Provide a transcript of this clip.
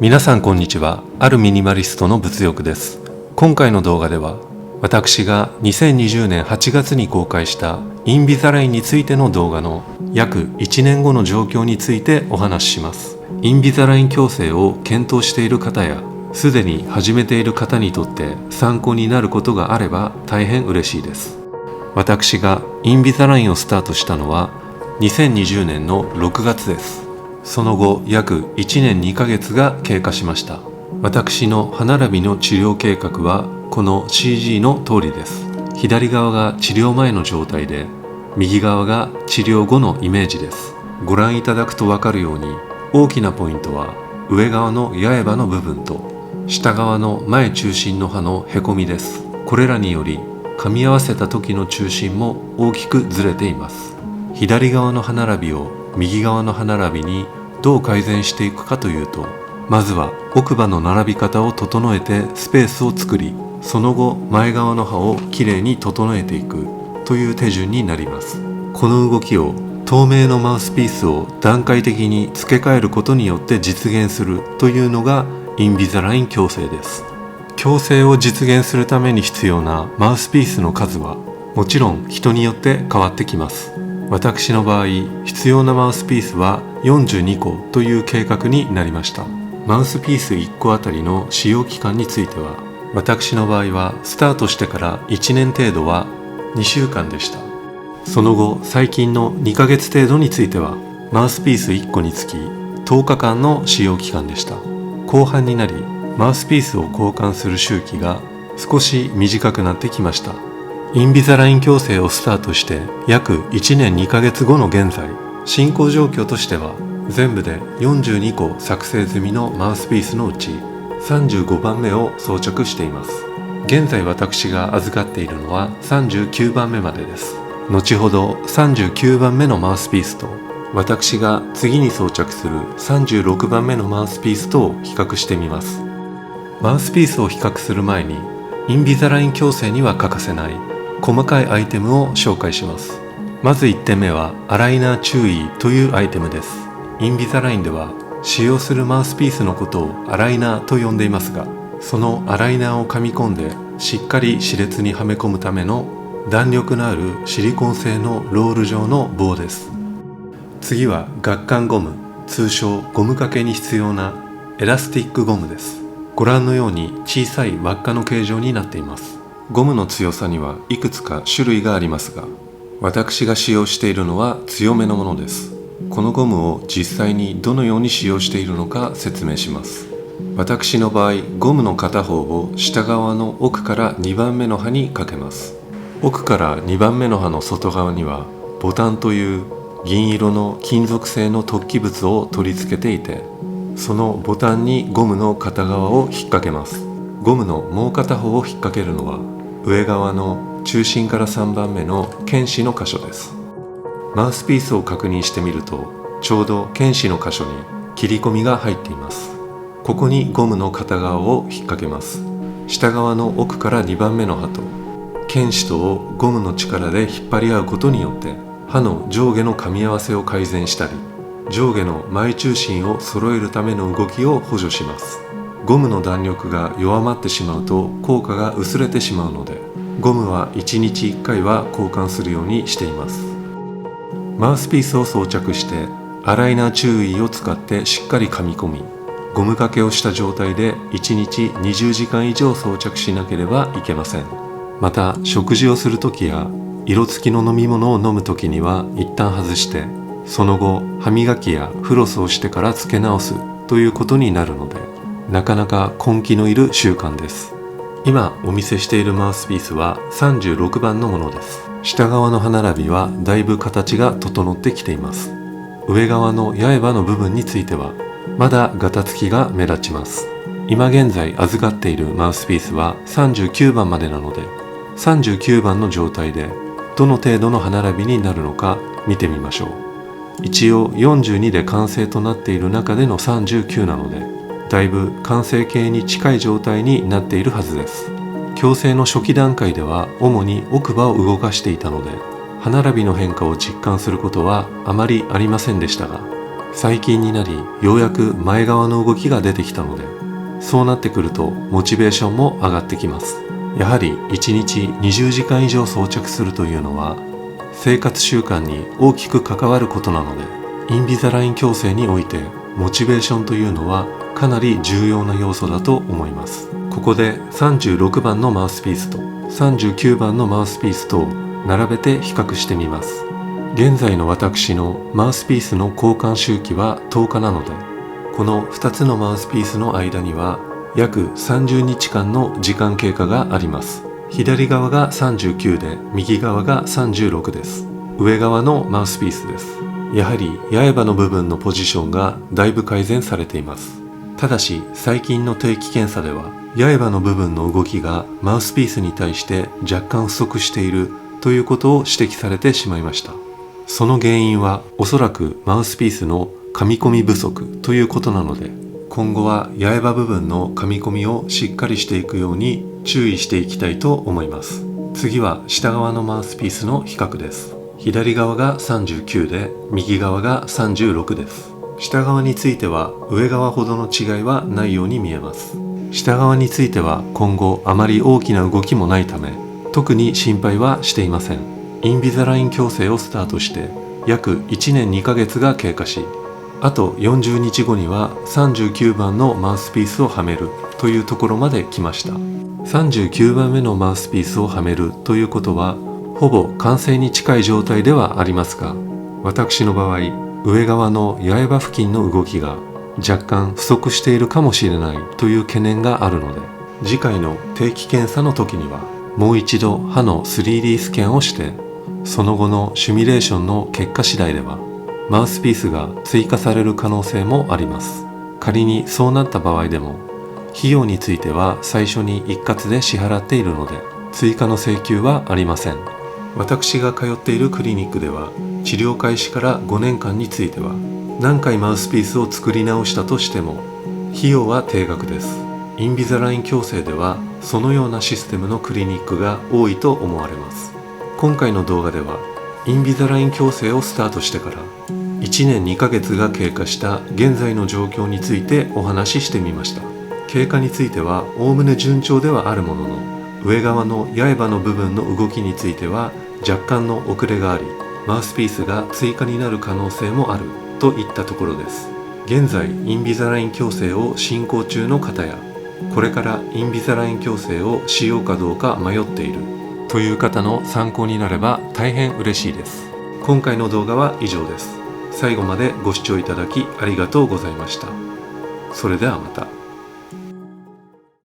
皆さんこんにちは。あるミニマリストの物欲です。今回の動画では私が2020年8月に公開したインビザラインについての動画の約1年後の状況についてお話しします。インビザライン矯正を検討している方やすでに始めている方にとって参考になることがあれば大変嬉しいです。私がインビザラインをスタートしたのは2020年の6月です。その後約1年2ヶ月が経過しました。私の歯並びの治療計画はこの CG の通りです。左側が治療前の状態で右側が治療後のイメージです。ご覧いただくと分かるように大きなポイントは上側の八重歯の部分と下側の前中心の歯のへこみです。これらにより噛み合わせた時の中心も大きくずれています。左側の歯並びを右側の歯並びにどう改善していくかというと、まずは奥歯の並び方を整えてスペースを作り、その後前側の歯をきれいに整えていくという手順になります。この動きを透明のマウスピースを段階的に付け替えることによって実現するというのがインビザライン矯正です。矯正を実現するために必要なマウスピースの数はもちろん人によって変わってきます。私の場合、必要なマウスピースは42個という計画になりました。マウスピース1個あたりの使用期間については、私の場合はスタートしてから1年程度は2週間でした。その後、最近の2ヶ月程度については、マウスピース1個につき10日間の使用期間でした。後半になり、マウスピースを交換する周期が少し短くなってきました。インビザライン矯正をスタートして約1年2ヶ月後の現在、進行状況としては全部で42個作成済みのマウスピースのうち35番目を装着しています。現在私が預かっているのは39番目までです。後ほど39番目のマウスピースと私が次に装着する36番目のマウスピースとを比較してみます。マウスピースを比較する前にインビザライン矯正には欠かせない細かいアイテムを紹介します。まず1点目はアライナー注意というアイテムです。インビザラインでは使用するマウスピースのことをアライナーと呼んでいますが、そのアライナーを噛み込んでしっかり歯列にはめ込むための弾力のあるシリコン製のロール状の棒です。次は顎関ゴム、通称ゴム掛けに必要なエラスティックゴムです。ご覧のように小さい輪っかの形状になっています。ゴムの強さにはいくつか種類がありますが、私が使用しているのは強めのものです。このゴムを実際にどのように使用しているのか説明します。私の場合、ゴムの片方を下側の奥から2番目の歯にかけます。奥から2番目の歯の外側にはボタンという銀色の金属製の突起物を取り付けていて、そのボタンにゴムの片側を引っ掛けます。ゴムのもう片方を引っ掛けるのは上側の中心から3番目の犬歯の箇所です。マウスピースを確認してみると、ちょうど犬歯の箇所に切り込みが入っています。ここにゴムの片側を引っ掛けます。下側の奥から2番目の歯と犬歯とをゴムの力で引っ張り合うことによって歯の上下の噛み合わせを改善したり、上下の前中心を揃えるための動きを補助します。ゴムの弾力が弱まってしまうと効果が薄れてしまうので、ゴムは1日1回は交換するようにしています。マウスピースを装着してアライナー注意を使ってしっかり噛み込み、ゴム掛けをした状態で1日20時間以上装着しなければいけません。また食事をするときや色付きの飲み物を飲むときには一旦外して、その後歯磨きやフロスをしてから付け直すということになるので、なかなか根気のいる習慣です。今お見せしているマウスピースは36番のものです。下側の歯並びはだいぶ形が整ってきています。上側の八重歯の部分についてはまだガタつきが目立ちます。今現在預かっているマウスピースは39番までなので、39番の状態でどの程度の歯並びになるのか見てみましょう。一応42で完成となっている中での39なので、だいぶ完成形に近い状態になっているはずです。矯正の初期段階では主に奥歯を動かしていたので、歯並びの変化を実感することはあまりありませんでしたが、最近になりようやく前側の動きが出てきたので、そうなってくるとモチベーションも上がってきます。やはり1日20時間以上装着するというのは生活習慣に大きく関わることなので、インビザライン矯正においてモチベーションというのはかなり重要な要素だと思います。ここで36番のマウスピースと39番のマウスピースとを並べて比較してみます。現在の私のマウスピースの交換周期は10日なので、この2つのマウスピースの間には約30日間の時間経過があります。左側が39で右側が36です。上側のマウスピースです。やはり八重歯の部分のポジションがだいぶ改善されています。ただし最近の定期検査では八重歯の部分の動きがマウスピースに対して若干不足しているということを指摘されてしまいました。その原因はおそらくマウスピースの噛み込み不足ということなので、今後は八重歯部分の噛み込みをしっかりしていくように注意していきたいと思います。次は下側のマウスピースの比較です。左側が39で右側が36です。下側については上側ほどの違いはないように見えます。下側については今後あまり大きな動きもないため、特に心配はしていません。インビザライン矯正をスタートして約1年2ヶ月が経過し、あと40日後には39番のマウスピースをはめるというところまで来ました。39番目のマウスピースをはめるということはほぼ完成に近い状態ではありますが、私の場合上側の八重歯付近の動きが若干不足しているかもしれないという懸念があるので、次回の定期検査の時にはもう一度歯の 3D スキャンをして、その後のシミュレーションの結果次第ではマウスピースが追加される可能性もあります。仮にそうなった場合でも費用については最初に一括で支払っているので追加の請求はありません。私が通っているクリニックでは治療開始から5年間については何回マウスピースを作り直したとしても費用は定額です。インビザライン矯正ではそのようなシステムのクリニックが多いと思われます。今回の動画ではインビザライン矯正をスタートしてから1年2ヶ月が経過した現在の状況についてお話ししてみました。経過についてはおおむね順調ではあるものの、上側の八重歯の部分の動きについては若干の遅れがあり、マウスピースが追加になる可能性もあるといったところです。現在インビザライン矯正を進行中の方や、これからインビザライン矯正をしようかどうか迷っているという方の参考になれば大変嬉しいです。今回の動画は以上です。最後までご視聴いただきありがとうございました。それではまた。